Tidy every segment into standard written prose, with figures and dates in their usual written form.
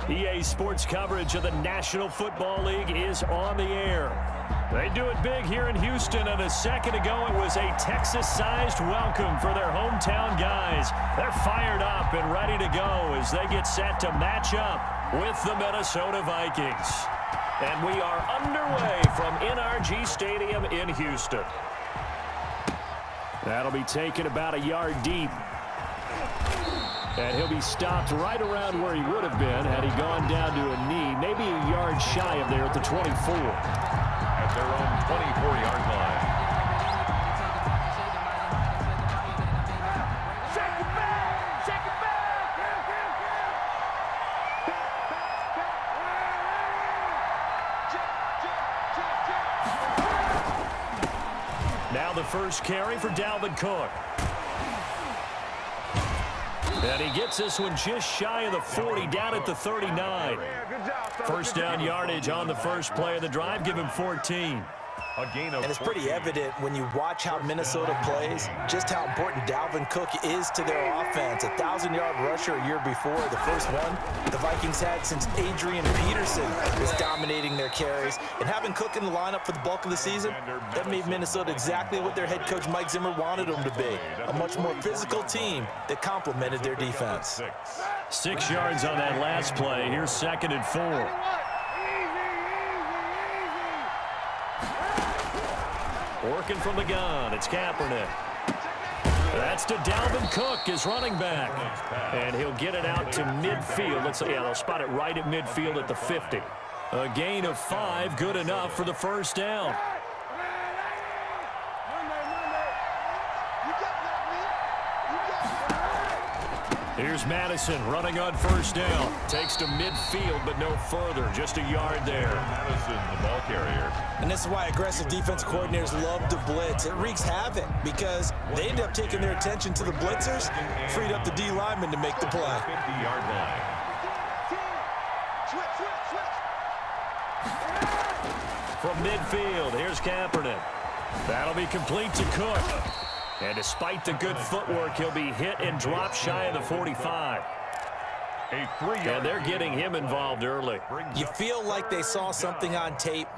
EA Sports coverage of the National Football League is on the air. They do it big here in Houston, and a second ago it was a Texas-sized welcome for their hometown guys. They're fired up and ready to go as they get set to match up with the Minnesota Vikings. And we are underway from NRG Stadium in Houston. That'll be taken about a yard deep. And he'll be stopped right around where he would have been had he gone down to a knee, maybe a yard shy of there at the 24. At their own 24-yard line. Check it back! Check it back! Now the first carry for Dalvin Cook. And he gets this one just shy of the 40, down at the 39. First down yardage on the first play of the drive. Give him 14. And it's pretty evident when you watch how Minnesota plays, just how important Dalvin Cook is to their offense. 1,000-yard rusher a year before, the first one the Vikings had since Adrian Peterson was dominating their carries. And having Cook in the lineup for the bulk of the season, that made Minnesota exactly what their head coach Mike Zimmer wanted them to be. A much more physical team that complemented their defense. 6 yards on that last play. Here's 2nd and 4. Working from the gun, it's Kaepernick. That's to Dalvin Cook, his running back. And he'll get it out to midfield. They'll spot it right at midfield at the 50. A gain of 5, good enough for the first down. Here's Madison running on first down. Takes to midfield, but no further. Just a yard there. Madison, the ball carrier. And this is why aggressive defense coordinators love to blitz. It wreaks havoc because they end up taking their attention to the blitzers, freed up the D lineman to make the play. 50-yard line. From midfield, here's Kaepernick. That'll be complete to Cook. And despite the good footwork, he'll be hit and drop shy of the 45. And they're getting him involved early. You feel like they saw something on tape,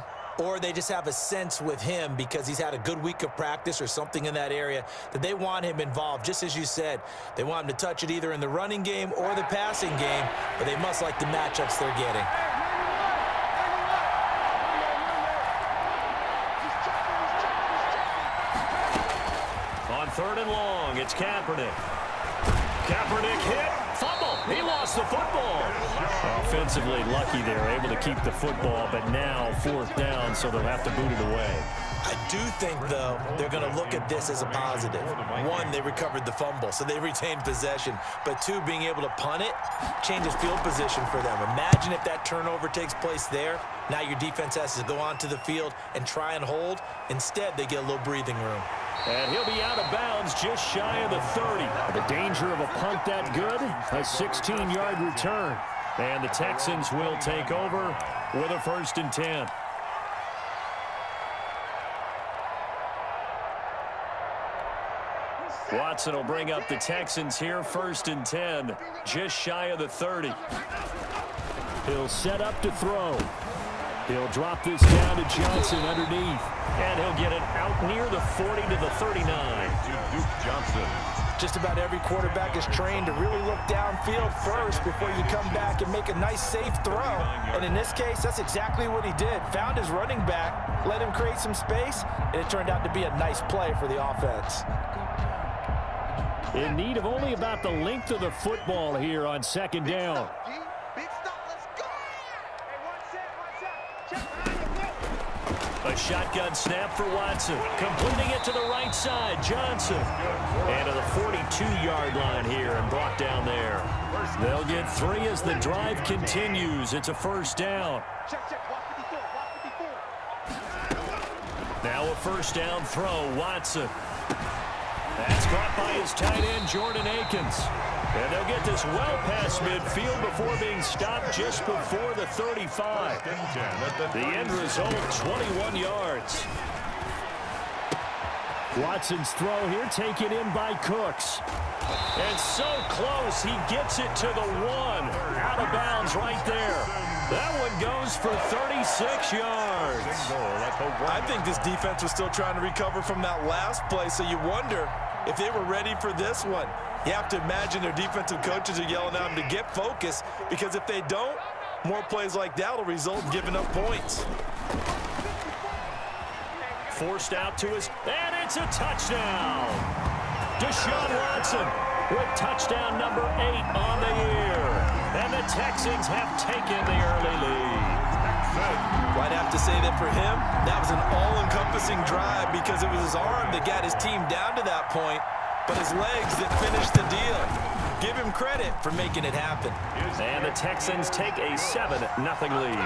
or they just have a sense with him because he's had a good week of practice or something in that area that they want him involved. Just as you said, they want him to touch it either in the running game or the passing game, but they must like the matchups they're getting. On 3rd and long, it's Kaepernick. Kaepernick hit, fumble. He lost the football. Offensively lucky they're able to keep the football, but now 4th down, so they'll have to boot it away. I do think, though, they're going to look at this as a positive. 1, they recovered the fumble, so they retained possession. But 2, being able to punt it changes field position for them. Imagine if that turnover takes place there. Now your defense has to go onto the field and try and hold. Instead, they get a little breathing room. And he'll be out of bounds just shy of the 30. The danger of a punt that good, a 16-yard return. And the Texans will take over with a 1st and 10. Watson will bring up the Texans here, 1st and 10, just shy of the 30. He'll set up to throw. He'll drop this down to Johnson underneath, and he'll get it out near the 40 to the 39. To Duke Johnson. Just about every quarterback is trained to really look downfield first before you come back and make a nice, safe throw. And in this case, that's exactly what he did. Found his running back, let him create some space, and it turned out to be a nice play for the offense. In need of only about the length of the football here on 2nd down. A shotgun snap for Watson. Completing it to the right side, Johnson. And to the 42-yard line here and brought down there. They'll get 3 as the drive continues. It's a 1st down. Now a 1st down throw, Watson. That's caught by his tight end, Jordan Akins. And they'll get this well past midfield before being stopped just before the 35. The end result, 21 yards. Watson's throw here taken in by Cooks. And so close, he gets it to the 1. Out of bounds right there. That one goes for 36 yards. I think this defense was still trying to recover from that last play, so you wonder if they were ready for this one. You have to imagine their defensive coaches are yelling at them to get focused, because if they don't, more plays like that will result in giving up points. Forced out to his, and it's a touchdown. Deshaun Watson with touchdown number 8 on the year. And the Texans have taken the early lead. Well, I'd have to say that for him, that was an all-encompassing drive, because it was his arm that got his team down to that point, but his legs that finished the deal. Give him credit for making it happen. And the Texans take a 7-0 lead.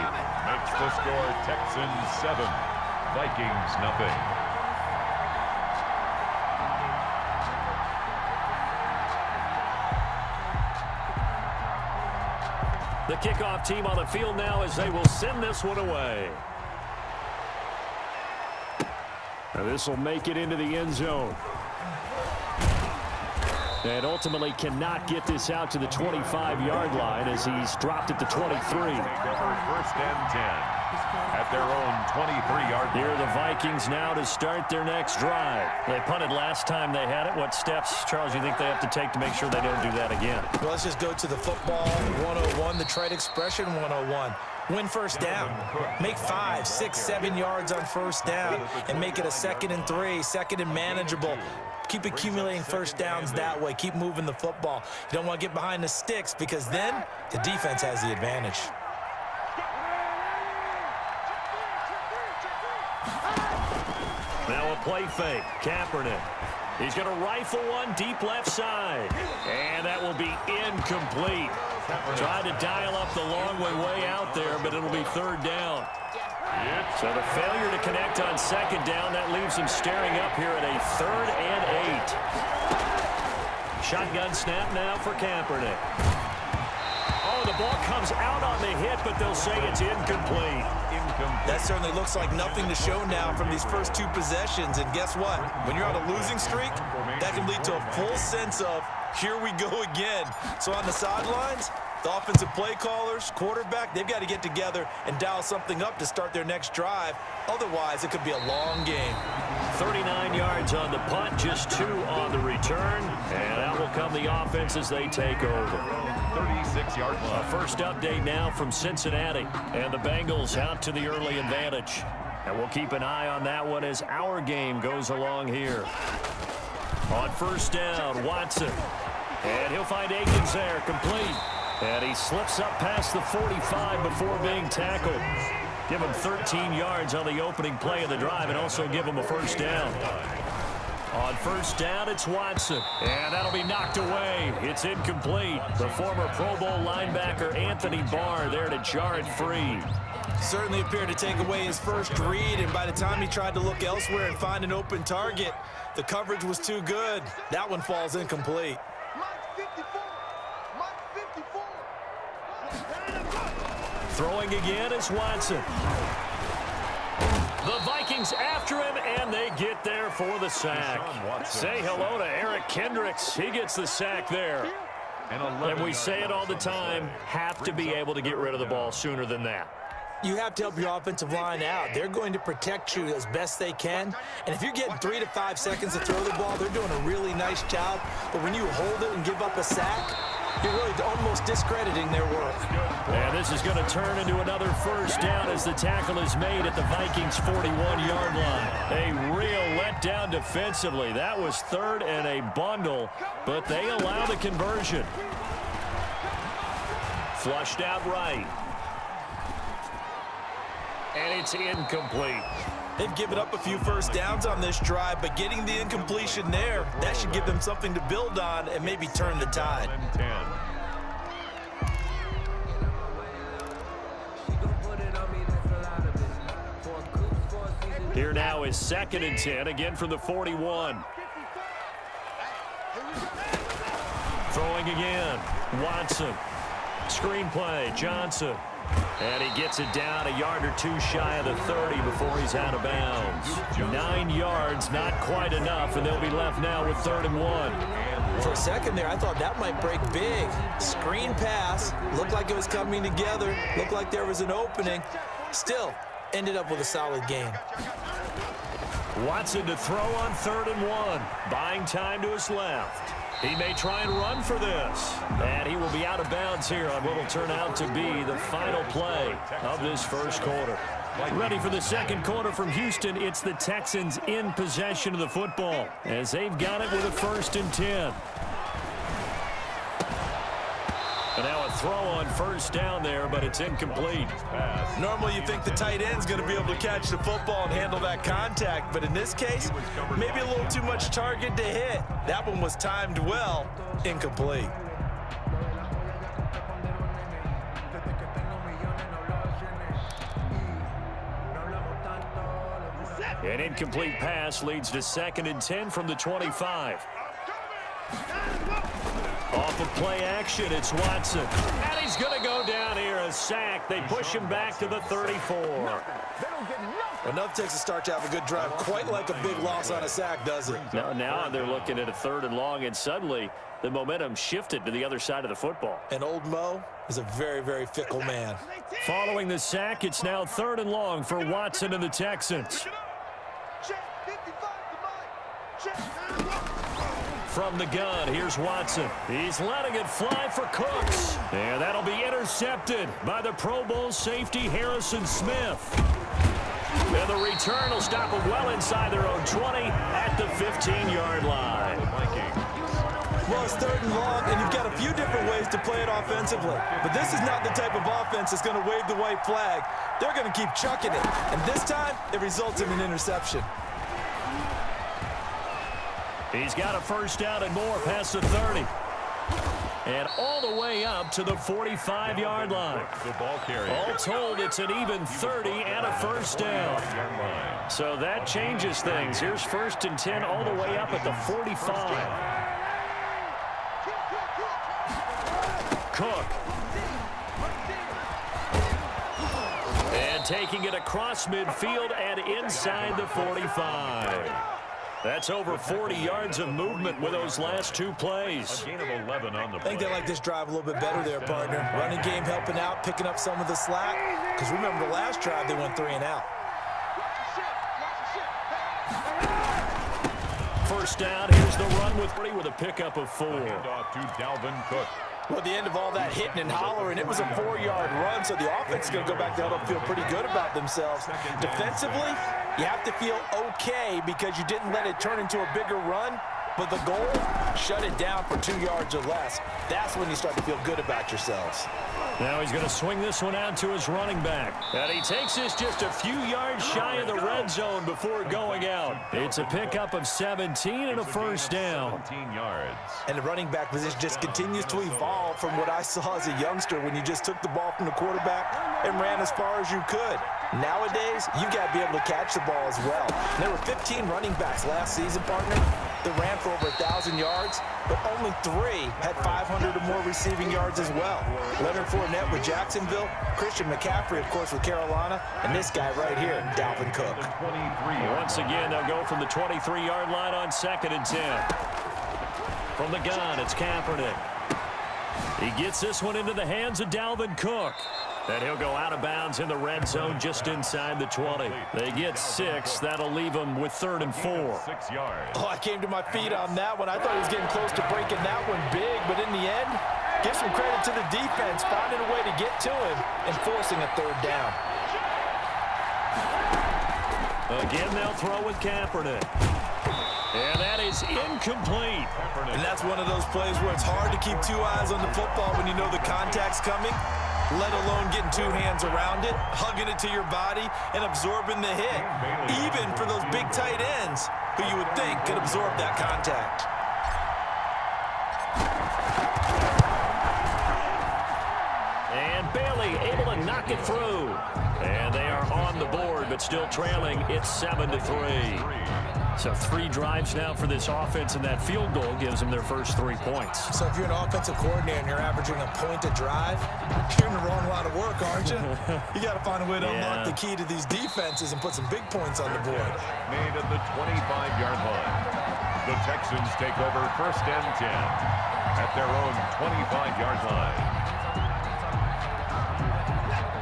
Makes the score Texans 7, Vikings nothing. The kickoff team on the field now as they will send this one away. Now this will make it into the end zone. And ultimately cannot get this out to the 25-yard line as he's dropped at the 23. First and 10 at their own 23-yard line. Here are the Vikings now to start their next drive. They punted last time they had it. What steps, Charles, you think they have to take to make sure they don't do that again? Well, let's just go to the football 101, the trade expression 101. Win first down. Make 5, 6, 7 yards on first down and make it a 2nd and 3, 2nd and manageable. Keep accumulating first downs that way. Keep moving the football. You don't want to get behind the sticks, because then the defense has the advantage. Now a play fake. Kaepernick. He's going to rifle one deep left side. And that will be incomplete. Tried to dial up the long way out there, but it'll be 3rd down. So the failure to connect on 2nd down, that leaves him staring up here at a 3rd and 8. Shotgun snap now for Kaepernick. Oh, the ball comes out on the hit, but they'll say it's incomplete. That certainly looks like nothing to show now from these first 2 possessions. And guess what? When you're on a losing streak, that can lead to a full sense of, here we go again. So on the sidelines, the offensive play callers, quarterback, they've got to get together and dial something up to start their next drive. Otherwise, it could be a long game. 39 yards on the punt, just 2 on the return. And out will come the offense as they take over. 36-yard line. First update now from Cincinnati. And the Bengals out to the early advantage. And we'll keep an eye on that one as our game goes along here. On first down, Watson. And he'll find Akins there, complete. And he slips up past the 45 before being tackled. Give him 13 yards on the opening play of the drive and also give him a first down. On first down, it's Watson. And that'll be knocked away. It's incomplete. The former Pro Bowl linebacker Anthony Barr there to jar it free. Certainly appeared to take away his first read, and by the time he tried to look elsewhere and find an open target, the coverage was too good. That one falls incomplete. Throwing again is Watson. The Vikings after him, and they get there for the sack. Say hello to Eric Kendricks. He gets the sack there. And we say it all the time, have to be able to get rid of the ball sooner than that. You have to help your offensive line out. They're going to protect you as best they can. And if you're getting 3 to 5 seconds to throw the ball, they're doing a really nice job. But when you hold it and give up a sack, you're really almost discrediting their work. And this is going to turn into another first down as the tackle is made at the Vikings' 41-yard line. A real letdown defensively. That was 3rd and a bundle, but they allow the conversion. Flushed out right. And it's incomplete. They've given up a few first downs on this drive, but getting the incompletion there, that should give them something to build on and maybe turn the tide. Here now is 2nd and 10, again from the 41. Throwing again, Watson. Screenplay, Johnson. And he gets it down a yard or 2 shy of the 30 before he's out of bounds. 9 yards, not quite enough, and they'll be left now with 3rd and 1. For a second there, I thought that might break big. Screen pass, looked like it was coming together, looked like there was an opening. Still, ended up with a solid gain. Watson to throw on 3rd and 1. Buying time to his left. He may try and run for this. And he will be out of bounds here on what will turn out to be the final play of this first quarter. Ready for the second quarter from Houston. It's the Texans in possession of the football as they've got it with a 1st and 10. And now a throw on 1st down there, but it's incomplete. Normally you think the tight end's going to be able to catch the football and handle that contact, but in this case, maybe a little too much target to hit. That one was timed well, incomplete. An incomplete pass leads to 2nd and 10 from the 25. Off of play action, it's Watson. And he's going to go down here, a sack. They push him back to the 34. Enough takes a start to have a good drive. Quite like a big loss on a sack, does it? Now they're looking at a 3rd and long, and suddenly the momentum shifted to the other side of the football. And old Mo is a very, very fickle man. Following the sack, it's now 3rd and long for Watson and the Texans. From the gun, here's Watson. He's letting it fly for Cooks. And that'll be intercepted by the Pro Bowl safety Harrison Smith. And the return will stop them well inside their own 20 at the 15-yard line. Well, it's 3rd and long, and you've got a few different ways to play it offensively. But this is not the type of offense that's going to wave the white flag. They're going to keep chucking it. And this time, it results in an interception. He's got a 1st down and more past the 30. And all the way up to the 45-yard line. All told, it's an even 30 and a 1st down. So that changes things. Here's 1st and 10 all the way up at the 45. Cook. And taking it across midfield and inside the 45. That's over 40 yards of movement with those last 2 plays. A gain of 11 on the I think play. they like this drive a little bit better there, partner. Running game helping out, picking up some of the slack. Because remember the last drive, they went 3 and out. 1st down, here's the run with a pickup of 4. Handoff to Dalvin Cook. Well, at the end of all that hitting and hollering, it was a 4-yard run, so the offense is going to go back to huddle and feel pretty good about themselves. Defensively, you have to feel okay because you didn't let it turn into a bigger run, but the goal, shut it down for 2 yards or less. That's when you start to feel good about yourselves. Now he's going to swing this one out to his running back. And he takes this just a few yards shy of the red zone before going out. It's a pickup of 17 and a 1st down. 17 yards. And the running back position just continues to evolve from what I saw as a youngster when you just took the ball from the quarterback and ran as far as you could. Nowadays, you got to be able to catch the ball as well. And there were 15 running backs last season, partner, that ran for over 1,000 yards, but only 3 had 500 or more receiving yards as well. Leonard Fournette with Jacksonville, Christian McCaffrey, of course, with Carolina, and this guy right here, Dalvin Cook. Once again, they'll go from the 23-yard line on 2nd and 10. From the gun, it's Kaepernick. He gets this one into the hands of Dalvin Cook. And he'll go out of bounds in the red zone just inside the 20. They get 6. That'll leave them with 3rd and 4. 6 yards. Oh, I came to my feet on that one. I thought he was getting close to breaking that one big, but in the end, give some credit to the defense, finding a way to get to him and forcing a 3rd down. Again, they'll throw with Kaepernick. And that is incomplete. And that's one of those plays where it's hard to keep 2 eyes on the football when you know the contact's coming, let alone getting 2 hands around it, hugging it to your body, and absorbing the hit, even for those big tight ends who you would think could absorb that contact. And Bailey able to knock it through. And they are on the board, but still trailing. It's 7-3. So 3 drives now for this offense, and that field goal gives them their first 3 points. So if you're an offensive coordinator and you're averaging a point a drive, you're in the wrong line of work, aren't you? You got to find a way to unlock the key to these defenses and put some big points on the board. Made at the 25-yard line. The Texans take over 1st and 10 at their own 25-yard line.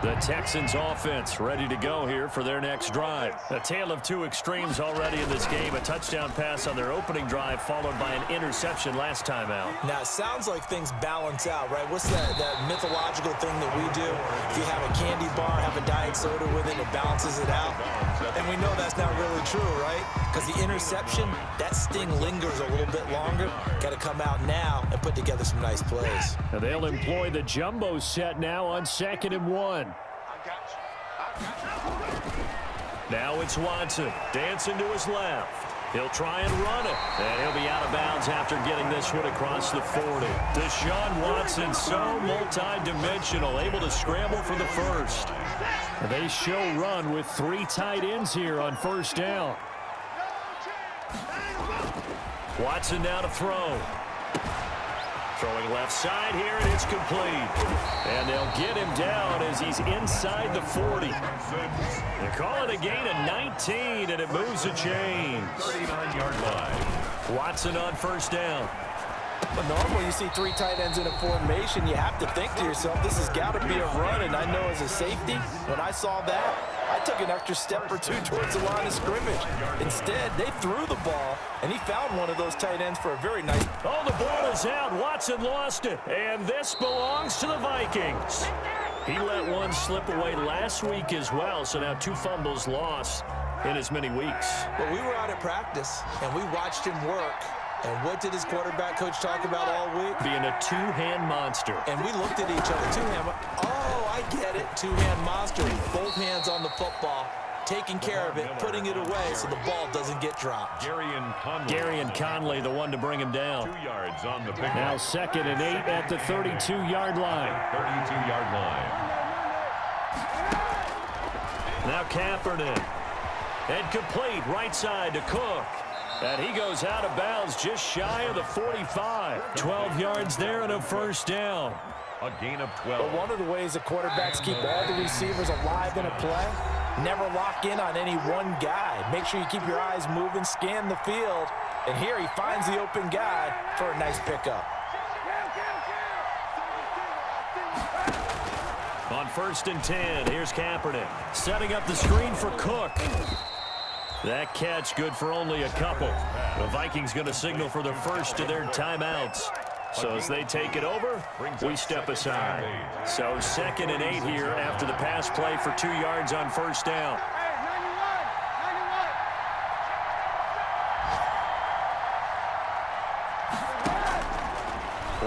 The Texans offense ready to go here for their next drive. A tale of two extremes already in this game. A touchdown pass on their opening drive followed by an interception last time out. Now, it sounds like things balance out, right? What's that mythological thing that we do? If you have a candy bar, have a diet soda with it, it balances it out. And we know that's not really true, right? Because the interception, that sting lingers a little bit longer. Got to come out now and put together some nice plays. Now they'll employ the jumbo set now on 2nd and 1. Now it's Watson, dancing to his left. He'll try and run it, and he'll be out of bounds after getting this one across the 40. Deshaun Watson, so multi-dimensional, able to scramble for the first. They show run with 3 tight ends here on 1st down. Watson now to throw. Throwing left side here, and it's complete. And they'll get him down as he's inside the 40. They call it a gain of 19, and it moves the chains. 39-yard line. Watson on 1st down. But normally you see 3 tight ends in a formation, you have to think to yourself, this has got to be a run. And I know as a safety, when I saw that, I took an extra step or 2 towards the line of scrimmage. Instead, they threw the ball, and he found one of those tight ends for a very nice... Oh, the ball is out. Watson lost it. And this belongs to the Vikings. He let one slip away last week as well, so now 2 fumbles lost in as many weeks. Well, we were out at practice, and we watched him work. And what did his quarterback coach talk about all week? Being a 2-hand monster. And we looked at each other. 2-hand. Oh, I get it. 2-hand monster. Both hands on the football, taking care of it, putting it away so the ball doesn't get dropped. Gary and Conley, the one to bring him down. 2 yards on the pick. Now 2nd and 8 at the 32-yard line. 32-yard line. Now Kaepernick. And complete right side to Cook. And he goes out of bounds just shy of the 45. 12 yards there and a 1st down. A gain of 12. But one of the ways the quarterbacks keep all the receivers alive in a play, never lock in on any one guy. Make sure you keep your eyes moving, scan the field. And here he finds the open guy for a nice pickup. On 1st and 10, here's Kaepernick. Setting up the screen for Cook. That catch good for only a couple. The Vikings going to signal for the first of their timeouts. So as they take it over, we step aside. So 2nd and 8 here after the pass play for 2 yards on 1st down.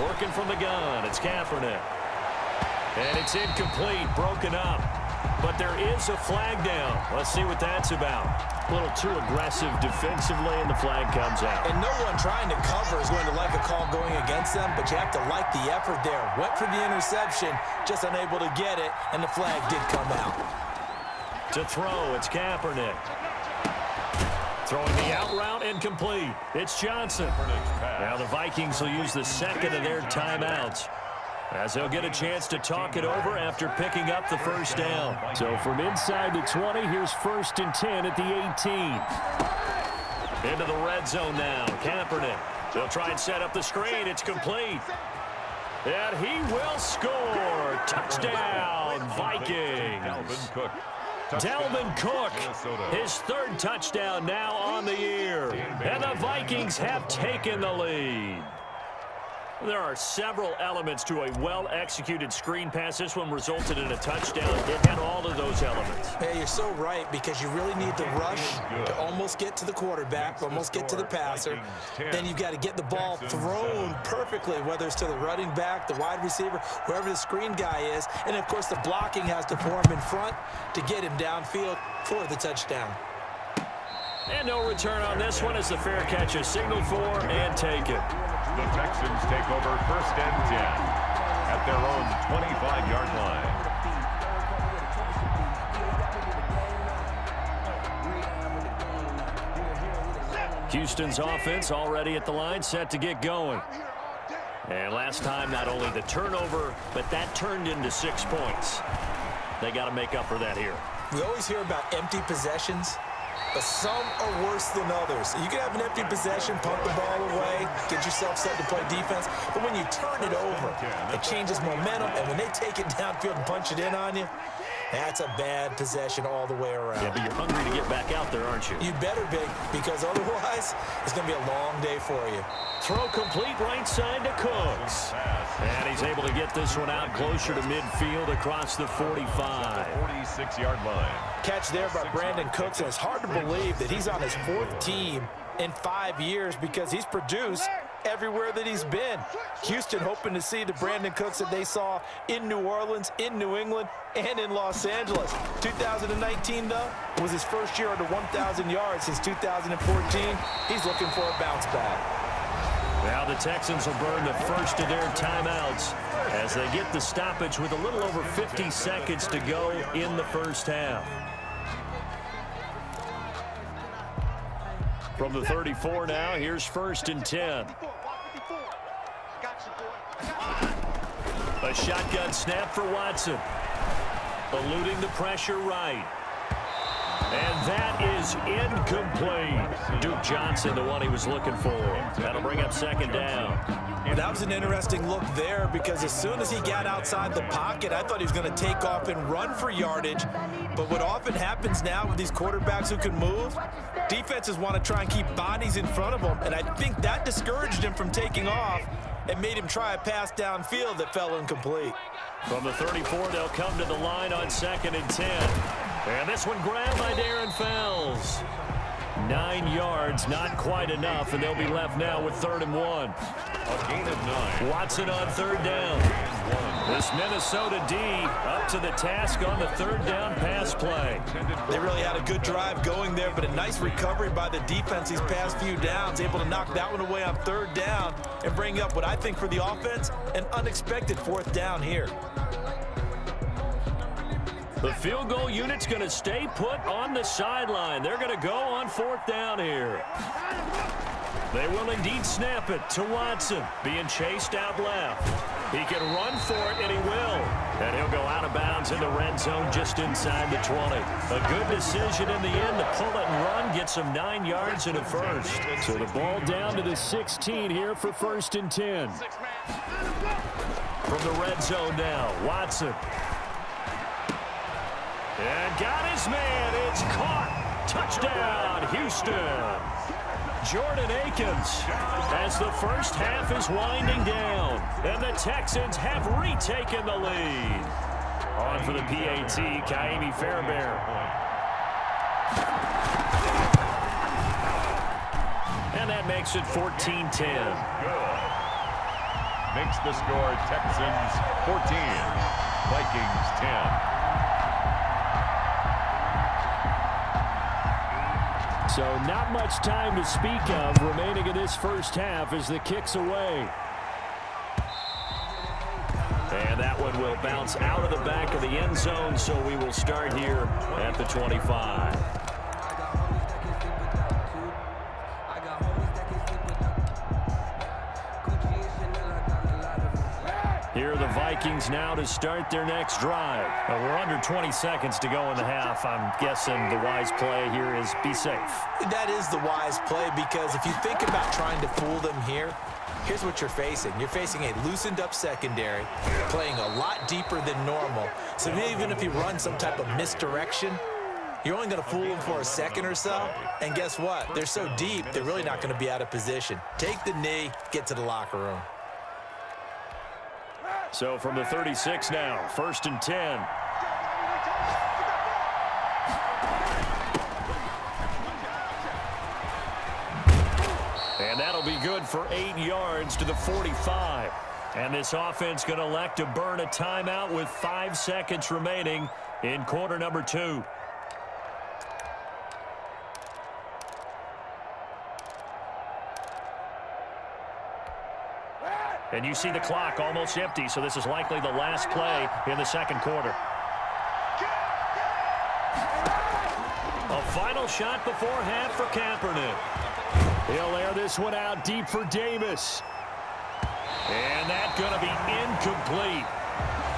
Working from the gun, it's Kaepernick. And it's incomplete, broken up. But there is a flag down. Let's see what that's about. A little too aggressive defensively, and the flag comes out. And no one trying to cover is going to like a call going against them, but you have to like the effort there. Went for the interception, just unable to get it, and the flag did come out. To throw, it's Kaepernick. Throwing the out route, incomplete. It's Johnson. Now the Vikings will use the 2nd of their timeouts, as they'll get a chance to talk it over after picking up the 1st down. So from inside the 20, here's 1st and 10 at the 18. Into the red zone now, Kaepernick. They'll try and set up the screen. It's complete. And he will score. Touchdown, Vikings. Dalvin Cook, his 3rd touchdown now on the year. And the Vikings have taken the lead. There are several elements to a well-executed screen pass. This one resulted in a touchdown. It had all of those elements. Hey, you're so right, because you really need the rush to almost get to the quarterback, almost get to the passer. Then you've got to get the ball thrown perfectly, whether it's to the running back, the wide receiver, wherever the screen guy is. And, of course, the blocking has to form in front to get him downfield for the touchdown. And no return on this one as the fair catch is signaled for and taken. The Texans take over 1st and 10 at their own 25-yard line. Houston's offense already at the line, set to get going. And last time, not only the turnover, but that turned into 6 points. They got to make up for that here. We always hear about empty possessions. but some are worse than others. You can have an empty possession, punt the ball away, get yourself set to play defense, but when you turn it over, it changes momentum, and when they take it downfield and punch it in on you, that's a bad possession all the way around. Yeah, but you're hungry to get back out there, aren't you? You better be, because otherwise, it's going to be a long day for you. Throw complete right side to Cooks. And he's able to get this one out closer to midfield across the 45. 46-yard line. Catch there by Brandon Cooks, and it's hard to believe that he's on his 4th team in 5 years because he's produced everywhere that he's been. Houston hoping to see the Brandon Cooks that they saw in New Orleans, in New England, and in Los Angeles. 2019, though, was his first year under 1,000 yards since 2014. He's looking for a bounce back. Now the Texans will burn the first of their timeouts as they get the stoppage with a little over 50 seconds to go in the first half. From the 34 now, here's 1st and 10. A shotgun snap for Watson. Eluding the pressure right. And that is incomplete. Duke Johnson, the one he was looking for. That'll bring up 2nd down. That was an interesting look there because as soon as he got outside the pocket, I thought he was going to take off and run for yardage. But what often happens now with these quarterbacks who can move, defenses want to try and keep bodies in front of them, and I think that discouraged him from taking off and made him try a pass downfield that fell incomplete. From the 34, they'll come to the line on 2nd and 10. And this one grabbed by Darren Fells. 9 yards, not quite enough, and they'll be left now with 3rd and 1. A gain of 9. Watson on 3rd down. This Minnesota D up to the task on the 3rd down pass play. They really had a good drive going there, but a nice recovery by the defense these past few downs, able to knock that one away on 3rd down and bring up what I think for the offense, an unexpected 4th down here. The field goal unit's going to stay put on the sideline. They're going to go on 4th down here. They will indeed snap it to Watson, being chased out left. He can run for it, and he will. And he'll go out of bounds in the red zone just inside the 20. A good decision in the end to pull it and run, get some 9 yards and a first. So the ball down to the 16 here for 1st and 10. From the red zone now, Watson. And got his man. It's caught. Touchdown, Houston. Jordan Akins as the first half is winding down. And the Texans have retaken the lead. On for the PAT, Kaimi Fairbairn. And that makes it 14-10. Good. Makes the score Texans 14, Vikings 10. So not much time to speak of remaining in this first half as the kick's away. And that one will bounce out of the back of the end zone, so we will start here at the 25. Here are the Vikings now to start their next drive. We're under 20 seconds to go in the half. I'm guessing the wise play here is be safe. That is the wise play because if you think about trying to fool them here, here's what you're facing. You're facing a loosened up secondary, playing a lot deeper than normal. So even if you run some type of misdirection, you're only going to fool them for a second or so. And guess what? They're so deep, they're really not going to be out of position. Take the knee, get to the locker room. So from the 36 now, 1st and 10. And that'll be good for 8 yards to the 45. And this offense going to elect to burn a timeout with 5 seconds remaining in quarter number 2. And you see the clock almost empty, so this is likely the last play in the second quarter. A final shot before half for Kaepernick. He'll air this one out deep for Davis. And that's going to be incomplete.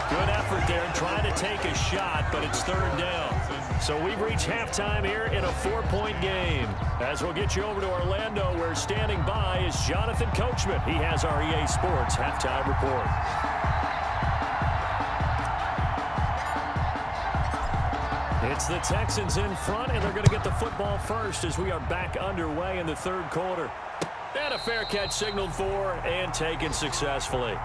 Good effort there trying to take a shot, but it's 3rd down. So we've reached halftime here in a 4-point game. As we'll get you over to Orlando, where standing by is Jonathan Coachman. He has our EA Sports halftime report. It's the Texans in front, and they're going to get the football first as we are back underway in the third quarter. And a fair catch signaled for and taken successfully.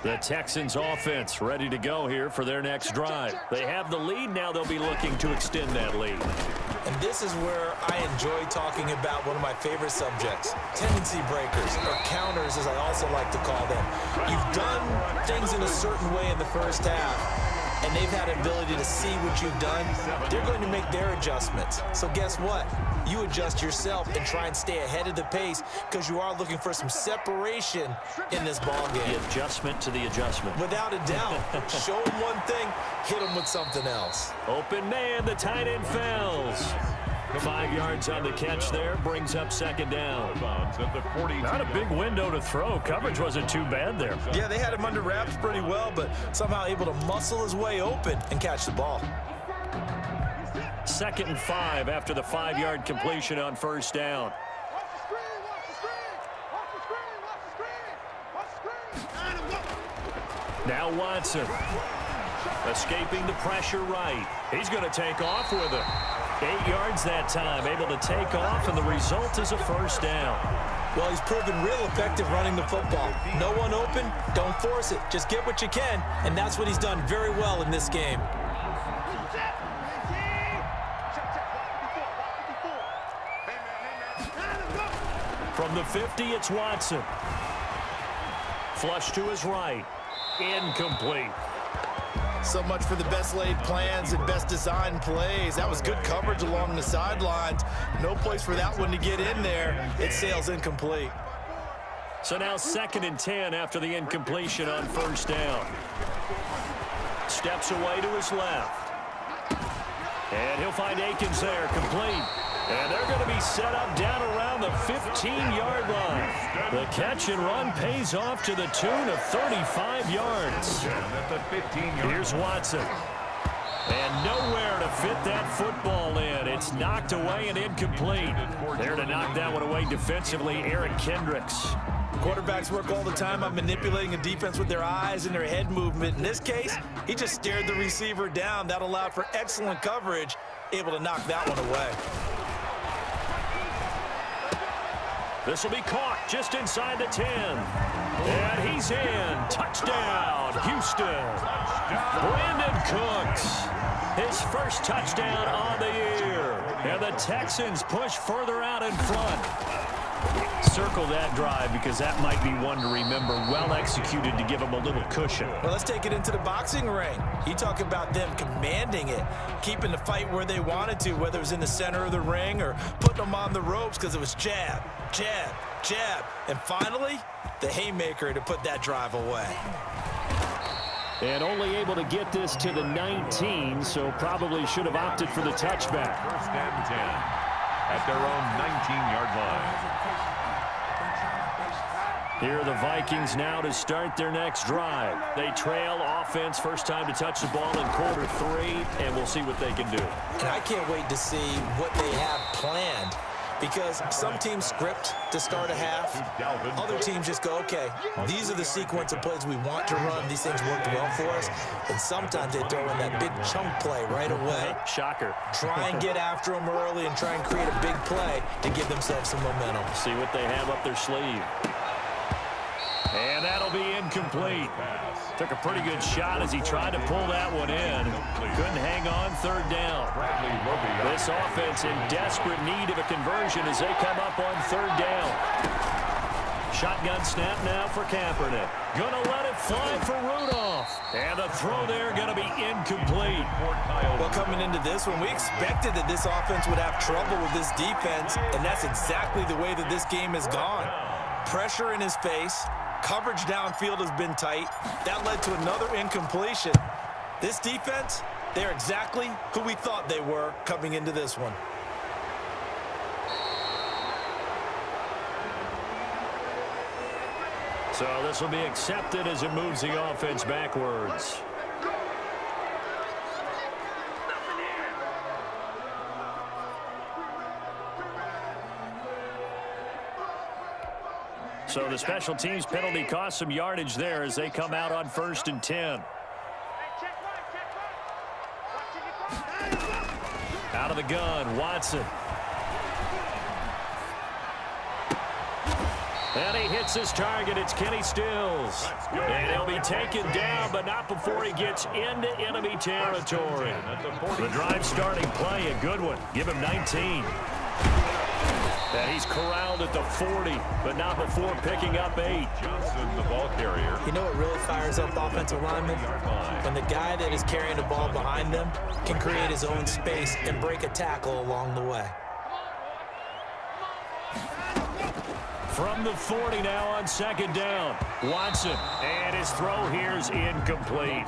The Texans offense ready to go here for their next drive. They have the lead. Now they'll be looking to extend that lead. And this is where I enjoy talking about one of my favorite subjects, tendency breakers, or counters as I also like to call them. You've done things in a certain way in the first half, and they've had an ability to see what you've done. They're going to make their adjustments. So guess what? You adjust yourself and try and stay ahead of the pace because you are looking for some separation in this ball game. The adjustment to the adjustment. Without a doubt. Show them one thing, hit them with something else. Open man, the tight end fells. 5 yards on the catch there, brings up second down. Not a big window to throw. Coverage wasn't too bad there. Yeah, they had him under wraps pretty well, but somehow able to muscle his way open and catch the ball. 2nd and 5 after the 5-yard completion on first down. Now Watson. Escaping the pressure right. He's going to take off with it. 8 yards that time, able to take off, and the result is a first down. Well, he's proven real effective running the football. No one open, don't force it. Just get what you can, and that's what he's done very well in this game. From the 50, it's Watson. Flush to his right. Incomplete. So much for the best laid plans and best designed plays. That was good coverage along the sidelines. No place for that one to get in there. It sails incomplete. So now 2nd and 10 after the incompletion on first down. Steps away to his left. And he'll find Akins there, complete. And they're going to be set up down around the 15-yard line. The catch and run pays off to the tune of 35 yards. Here's Watson. And nowhere to fit that football in. It's knocked away and incomplete. There to knock that one away defensively, Eric Kendricks. Quarterbacks work all the time on manipulating a defense with their eyes and their head movement. In this case, he just stared the receiver down. That allowed for excellent coverage, able to knock that one away. This will be caught just inside the 10. And he's in. Touchdown, Houston. Brandon Cooks, his first touchdown on the year. And the Texans push further out in front. Circle that drive because that might be one to remember. Well executed to give them a little cushion. Well, let's take it into the boxing ring. You talk about them commanding it, keeping the fight where they wanted to, whether it was in the center of the ring or putting them on the ropes because it was jab, jab, jab. And finally, the haymaker to put that drive away. And only able to get this to the 19, so probably should have opted for the touchback. 1st and 10 at their own 19-yard line. Here are the Vikings now to start their next drive. They trail offense, first time to touch the ball in quarter 3, and we'll see what they can do. And I can't wait to see what they have planned because some teams script to start a half. Other teams just go, okay, these are the sequence of plays we want to run. These things worked well for us. And sometimes they throw in that big chunk play right away. Shocker. Try and get after them early and try and create a big play to give themselves some momentum. See what they have up their sleeve. And that'll be incomplete. Took a pretty good shot as he tried to pull that one in. Couldn't hang on, 3rd down. This offense in desperate need of a conversion as they come up on 3rd down. Shotgun snap now for Kaepernick. Gonna let it fly for Rudolph. And the throw there gonna be incomplete. Well, coming into this one, we expected that this offense would have trouble with this defense, and that's exactly the way that this game has gone. Pressure in his face, Coverage downfield has been tight. That led to another incompletion. This defense, they're exactly who we thought they were coming into this one. So this will be accepted as it moves the offense backwards. So the special teams penalty cost some yardage there as they come out on 1st and 10. Out of the gun, Watson. And he hits his target. It's Kenny Stills. And he'll be taken down, but not before he gets into enemy territory. The drive starting play, a good one. Give him 19. And he's corralled at the 40, but not before picking up 8. Johnson, the ball carrier. You know what really fires up offensive linemen? When the guy that is carrying the ball behind them can create his own space and break a tackle along the way. From the 40 now on 2nd down. Watson, and his throw here is incomplete.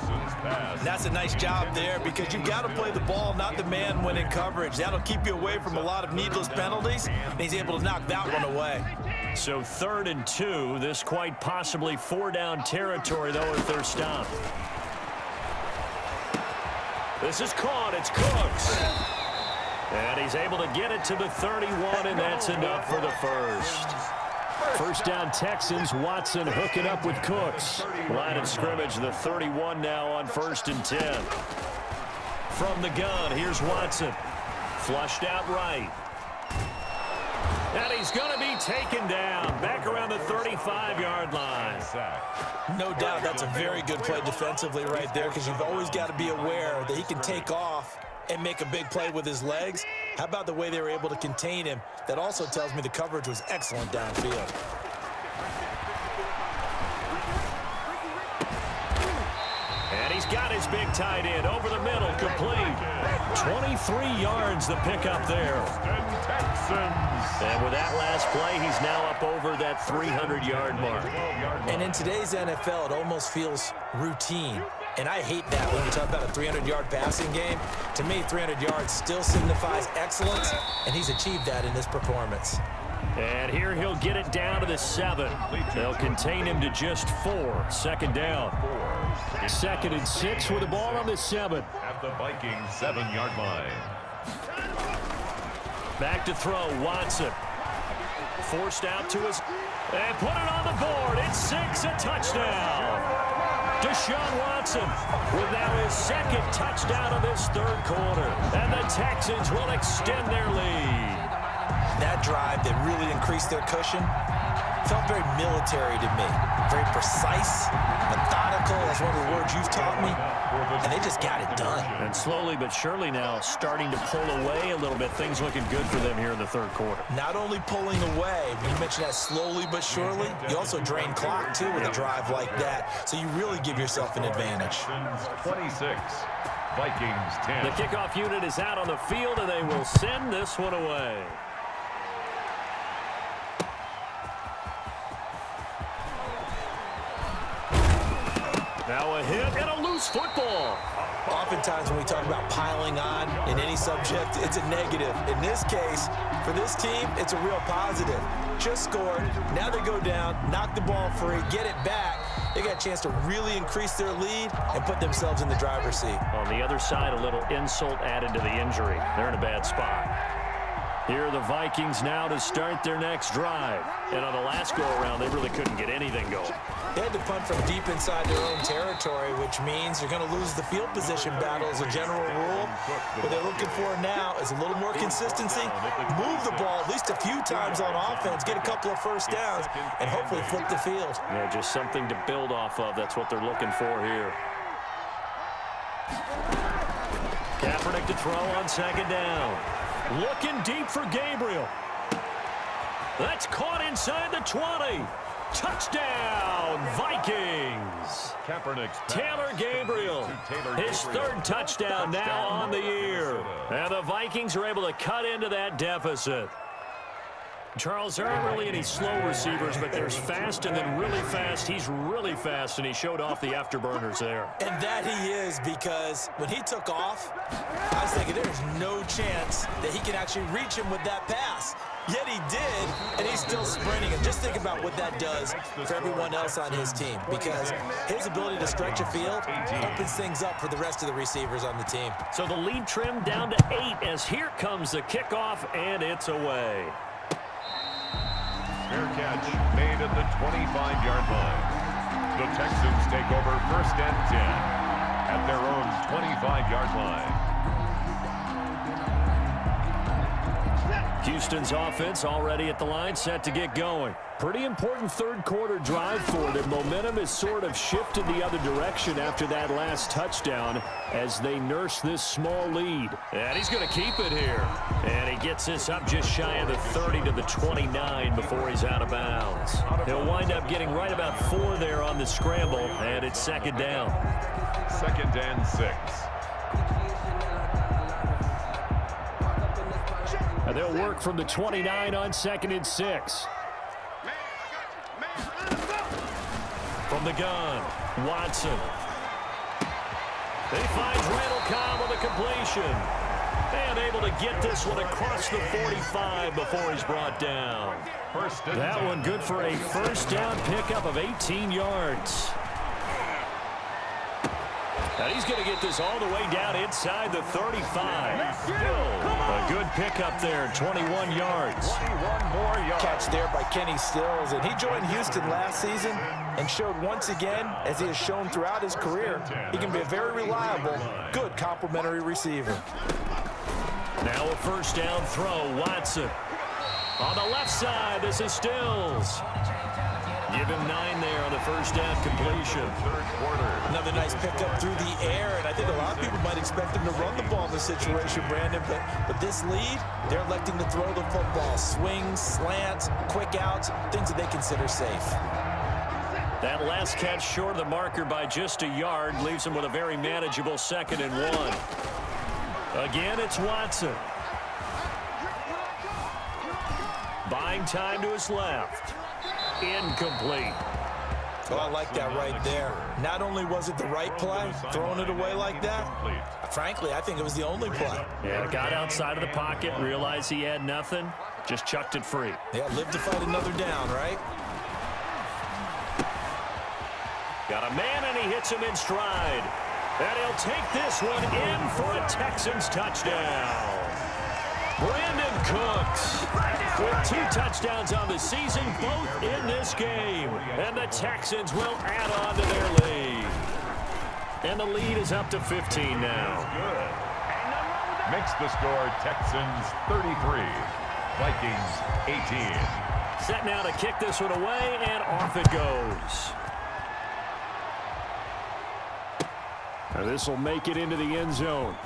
That's a nice job there because you've got to play the ball, not the man when in coverage. That'll keep you away from a lot of needless penalties, and he's able to knock that one away. So 3rd and 2, this quite possibly 4-down territory, though, if they're stopped. This is caught. It's Cooks. And he's able to get it to the 31, and that's enough for the first. 1st down Texans. Watson hooking up with Cooks. Line of scrimmage, the 31 now on 1st and 10. From the gun, here's Watson. Flushed out right. And he's going to be taken down. Back around the 35-yard line. No doubt that's a very good play defensively right there because you've always got to be aware that he can take off and make a big play with his legs. How about the way they were able to contain him? That also tells me the coverage was excellent downfield. And he's got his big tight end over the middle, complete. 23 yards the pickup there. And with that last play, he's now up over that 300-yard mark. And in today's NFL, it almost feels routine. And I hate that when you talk about a 300-yard passing game. To me, 300 yards still signifies excellence, and he's achieved that in this performance. And here he'll get it down to the 7. They'll contain him to just 4. 2nd down. 2nd and 6 with the ball on the 7. At the Vikings 7-yard line. Back to throw, Watson. Forced out to his... And put it on the board. It's 6, a touchdown. Deshaun Watson with now his 2nd touchdown of this 3rd quarter. And the Texans will extend their lead. That drive that really increased their cushion felt very military to me. Very precise, methodical, that's one of the words you've taught me. And they just got it done. And slowly but surely now starting to pull away a little bit. Things looking good for them here in the 3rd quarter. Not only pulling away, but you mentioned that slowly but surely, you also drain clock too with a drive like that. So you really give yourself an advantage. 26, Vikings 10. The kickoff unit is out on the field, and they will send this one away. Now a hit and a loose football. Oftentimes when we talk about piling on in any subject, it's a negative. In this case, for this team, it's a real positive. Just scored. Now they go down, knock the ball free, get it back. They got a chance to really increase their lead and put themselves in the driver's seat. On the other side, a little insult added to the injury. They're in a bad spot. Here are the Vikings now to start their next drive. And on the last go-around, they really couldn't get anything going. They had to punt from deep inside their own territory, which means you're going to lose the field position battle as a general rule. What they're looking for now is a little more consistency, move the ball at least a few times on offense, get a couple of 1st downs, and hopefully flip the field. Yeah, just something to build off of. That's what they're looking for here. Kaepernick to throw on 2nd down. Looking deep for Gabriel. That's caught inside the 20. Touchdown, Vikings. Taylor Gabriel, his 3rd touchdown now on the year. And the Vikings are able to cut into that deficit. Charles, there aren't really any slow receivers, but there's fast and then really fast. He's really fast, and he showed off the afterburners there. And that he is, because when he took off, I was thinking there's no chance that he can actually reach him with that pass. Yet he did, and he's still sprinting. And just think about what that does for everyone else on his team, because his ability to stretch a field opens things up for the rest of the receivers on the team. So the lead trimmed down to 8 as here comes the kickoff, and it's away. Fair catch made at the 25-yard line. The Texans take over 1st and 10 at their own 25-yard line. Houston's offense already at the line, set to get going. Pretty important third-quarter drive for them. Momentum has sort of shifted the other direction after that last touchdown as they nurse this small lead. And he's going to keep it here. And he gets this up just shy of the 30 to the 29 before he's out of bounds. He'll wind up getting right about 4 there on the scramble, and it's 2nd down. 2nd and 6. And they'll work from the 29 on 2nd and 6. From the gun, Watson. He finds Randall Cobb on the completion. And able to get this one across the 45 before he's brought down. That one good for a 1st down pickup of 18 yards. And he's going to get this all the way down inside the 35. A good pickup there, 21 yards. 21 more yards. Catch there by Kenny Stills, and he joined Houston last season and showed once again, as he has shown throughout his career, he can be a very reliable, good complementary receiver. Now a 1st down throw, Watson. On the left side, this is Stills. Give him 9 there on the 1st down completion. 3rd quarter. Another nice pickup through the air, and I think a lot of people might expect him to run the ball in this situation, Brandon, but this lead, they're electing to throw the football. Swings, slants, quick outs, things that they consider safe. That last catch short of the marker by just a yard leaves him with a very manageable 2nd and 1. Again, it's Watson. Buying time to his left. Incomplete. Oh, I like that right there. Not only was it the right play, throwing it away like that, frankly, I think it was the only play. Yeah, got outside of the pocket, realized he had nothing, just chucked it free. Yeah, live to fight another down, right? Got a man, and he hits him in stride. And he'll take this one in for a Texans touchdown. Brandon Cooks with 2 touchdowns on the season, both in this game. And the Texans will add on to their lead. And the lead is up to 15 now. Makes the score Texans 33, Vikings 18. Set now to kick this one away, and off it goes. Now this will make it into the end zone.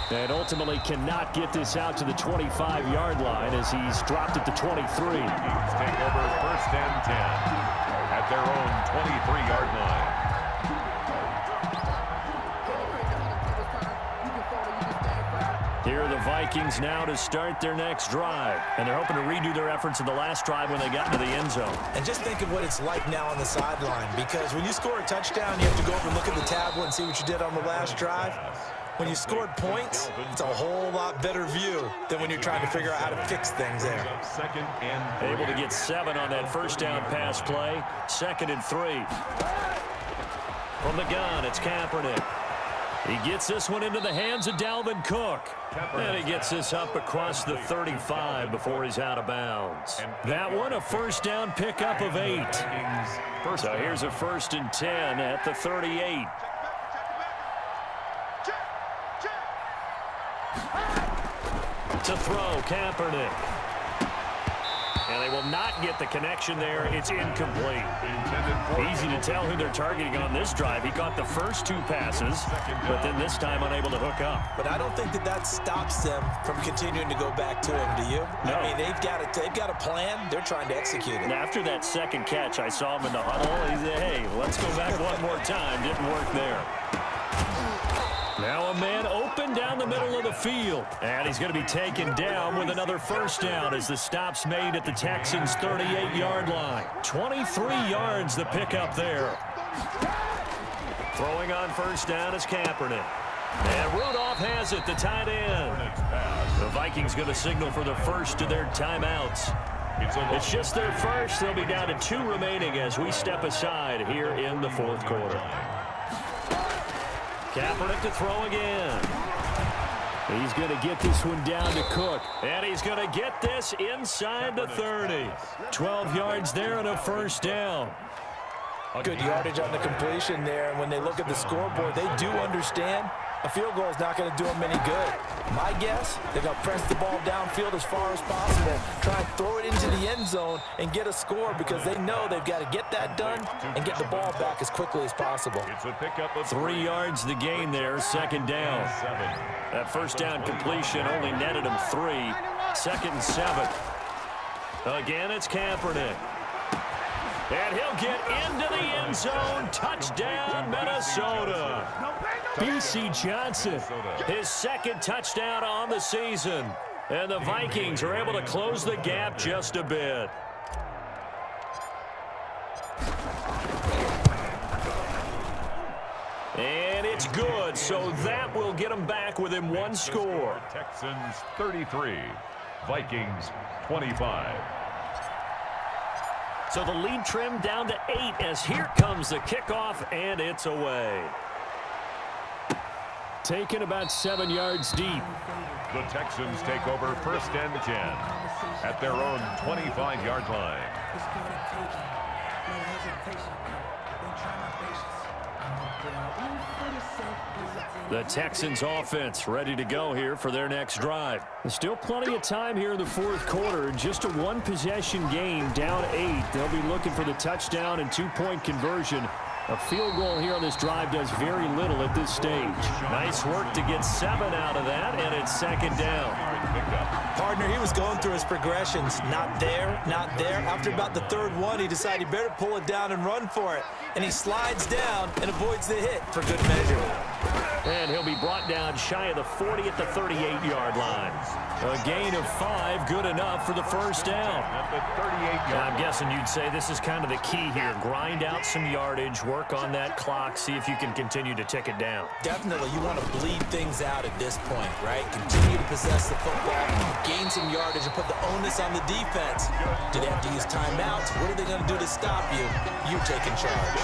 And ultimately cannot get this out to the 25-yard line as he's dropped at the 23. Take over 1st and 10 at their own 23-yard line. Here are the Vikings now to start their next drive. And they're hoping to redo their efforts in the last drive when they got into the end zone. And just think of what it's like now on the sideline, because when you score a touchdown, you have to go over and look at the tablet and see what you did on the last drive. When you scored points, it's a whole lot better view than when you're trying to figure out how to fix things there. 2nd and 3. Able to get 7 on that 1st down pass play. 2nd and 3. From the gun, it's Kaepernick. He gets this one into the hands of Dalvin Cook. And he gets this up across the 35 before he's out of bounds. That one, a 1st down pickup of 8. So here's a 1st and 10 at the 38. To throw, Kaepernick. And they will not get the connection there. It's incomplete. Easy to tell who they're targeting on this drive. He caught the first 2 passes, but then this time unable to hook up. But I don't think that stops them from continuing to go back to him, do you? No. I mean, they've got a plan. They're trying to execute it. And after that 2nd catch, I saw him in the huddle. He said, hey, let's go back one more time. Didn't work there. Now a man open down the middle of the field. And he's going to be taken down with another first down as the stop's made at the Texans' 38-yard line. 23 yards the pickup there. Throwing on first down is Kaepernick. And Rudolph has it, the tight end. The Vikings going to signal for the first of their timeouts. It's just their first. They'll be down to 2 remaining as we step aside here in the fourth quarter. Kaepernick to throw again. He's going to get this one down to Cook. And he's going to get this inside the 30. 12 yards there and a first down. Good yardage on the completion there. And when they look at the scoreboard, they do understand a field goal is not going to do them any good. My guess, they're going to press the ball downfield as far as possible, try and throw it into the end zone and get a score because they know they've got to get that done and get the ball back as quickly as possible. It's a pickup of 3 yards the gain there, second down. That first down completion only netted him 3. 2nd and 7. Again, it's Kaepernick. And he'll get into the end zone. Touchdown, Minnesota. B.C. Johnson, his 2nd touchdown on the season. And the Vikings are able to close the gap just a bit. And it's good, so that will get them back within 1 score. Texans 33, Vikings 25. So the lead trimmed down to 8 as here comes the kickoff, and it's away. Taken about 7 yards deep. The Texans take over first and 10 at their own 25-yard line. The Texans offense ready to go here for their next drive. There's still plenty of time here in the fourth quarter. Just a 1-possession game, down 8. They'll be looking for the touchdown and 2-point conversion. A field goal here on this drive does very little at this stage. Nice work to get 7 out of that, and it's second down. Partner, he was going through his progressions. Not there, not there. After about the 3rd one, he decided he better pull it down and run for it. And he slides down and avoids the hit for good measure. And he'll be brought down shy of the 40 at the 38-yard line. A gain of 5, good enough for the first down. At the 38-yard I'm guessing you'd say this is kind of the key here. Grind out some yardage, work on that clock, see if you can continue to tick it down. Definitely, you want to bleed things out at this point, right? Continue to possess the football, gain some yardage, and put the onus on the defense. Do they have to use timeouts? What are they going to do to stop you? You taking charge.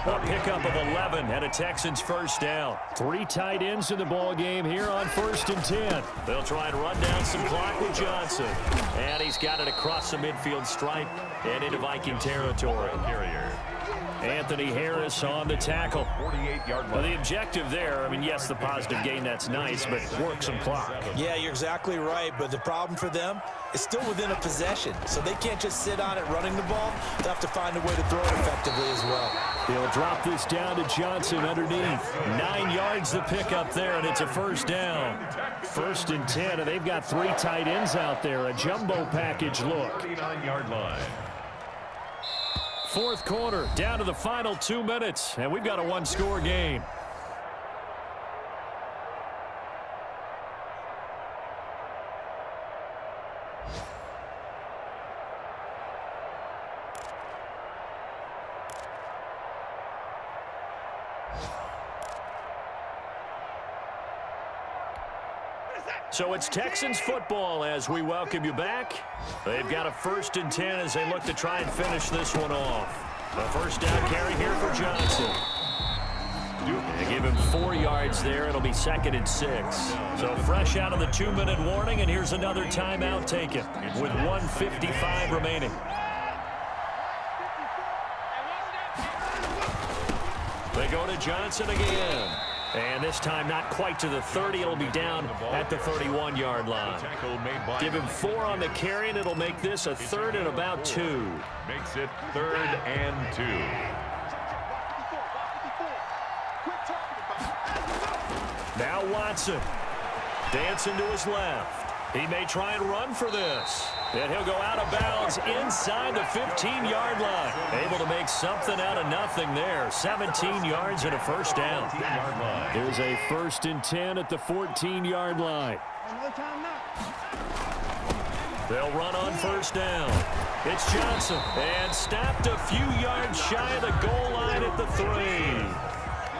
A pickup of 11 and a Texans first down. 3 tight ends in the ball game here on 1st and 10. They'll try and run down some clock with Johnson. And he's got it across the midfield stripe and into Viking territory. Anthony Harris on the tackle. 48-yard Well, line. the objective there, I mean, yes, the positive gain, that's nice, but work some clock. Yeah, you're exactly right, but the problem for them is still within a possession, so they can't just sit on it running the ball. They'll have to find a way to throw it effectively as well. He'll drop this down to Johnson underneath. 9 yards the pickup there, and it's a first down. 1st and 10, and they've got 3 tight ends out there. A jumbo package look. 49-yard line. Fourth quarter, down to the final 2 minutes, and we've got a 1-score game. So it's Texans football as we welcome you back. They've got a 1st and 10 as they look to try and finish this one off. A first down carry here for Johnson. They give him 4 yards there. It'll be 2nd and 6. So fresh out of the 2-minute warning, and here's another timeout taken with 1:55 remaining. They go to Johnson again. And this time not quite to the 30. It'll be down at the 31-yard line. Give him 4 on the carry, and it'll make this a 3rd and about 2. Makes it 3rd and 2. Now Watson. Dancing to his left. He may try and run for this. And he'll go out of bounds inside the 15-yard line. Able to make something out of nothing there. 17 yards and a first down. Here's a 1st and 10 at the 14-yard line. They'll run on 1st down. It's Johnson. And stopped a few yards shy of the goal line at the 3.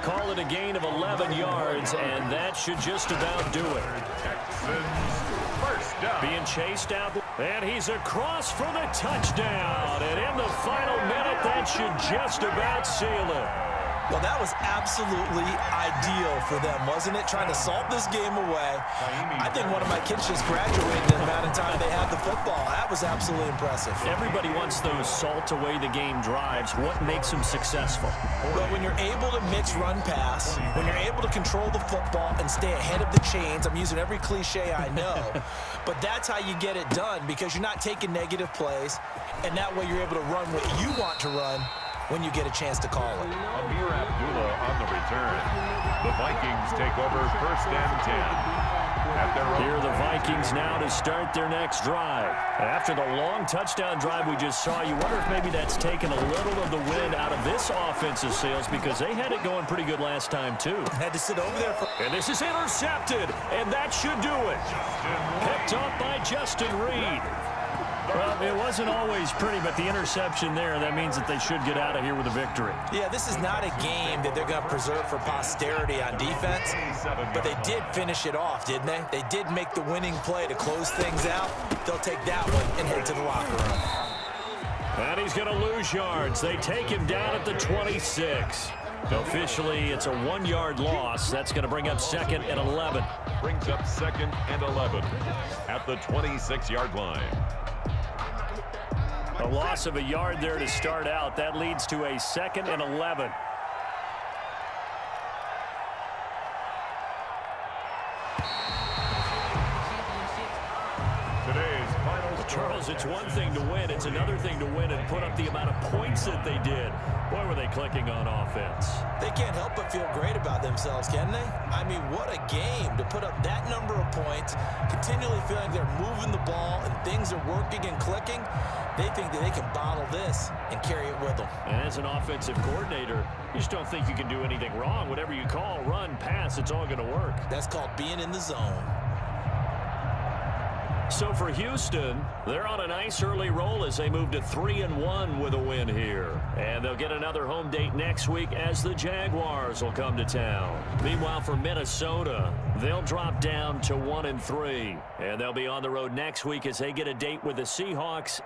Call it a gain of 11 yards, and that should just about do it. Being chased out, and he's across for the touchdown. And in the final minute, that should just about seal it. Well, that was absolutely ideal for them, wasn't it? Trying to salt this game away. I think one of my kids just graduated in the amount of time they had the football. That was absolutely impressive. Everybody wants those salt away the game drives. What makes them successful? Well, when you're able to mix run pass, when you're able to control the football and stay ahead of the chains, I'm using every cliche I know, but that's how you get it done because you're not taking negative plays, and that way you're able to run what you want to run when you get a chance to call it. Amir Abdullah on the return. The Vikings take over 1st and 10. Here are the Vikings now to start their next drive. After the long touchdown drive we just saw, you wonder if maybe that's taken a little of the wind out of this offensive sails because they had it going pretty good last time too. Had to sit over there for... And this is intercepted, and that should do it. Picked up by Justin Reed. Well, it wasn't always pretty, but the interception there, that means that they should get out of here with a victory. Yeah, this is not a game that they're going to preserve for posterity on defense, but they did finish it off, didn't they? They did make the winning play to close things out. They'll take that one and head to the locker room. And he's going to lose yards. They take him down at the 26. Officially, it's a 1-yard loss. That's going to bring up 2nd and 11. Brings up 2nd and 11 at the 26-yard line. A loss of a yard there to start out. That leads to a 2nd and 11. Today's final score. Charles, it's one thing to win. It's another thing to win and put up the amount of points that they did. Boy, were they clicking on offense. They can't help but feel great about themselves, can they? I mean, what a game to put up that number of points, continually feeling they're moving the ball and things are working and clicking. They think that they can bottle this and carry it with them. And as an offensive coordinator, you just don't think you can do anything wrong. Whatever you call, run, pass, it's all going to work. That's called being in the zone. So for Houston, they're on a nice early roll as they move to 3-1 with a win here. And they'll get another home date next week as the Jaguars will come to town. Meanwhile, for Minnesota, they'll drop down to 1-3. And they'll be on the road next week as they get a date with the Seahawks.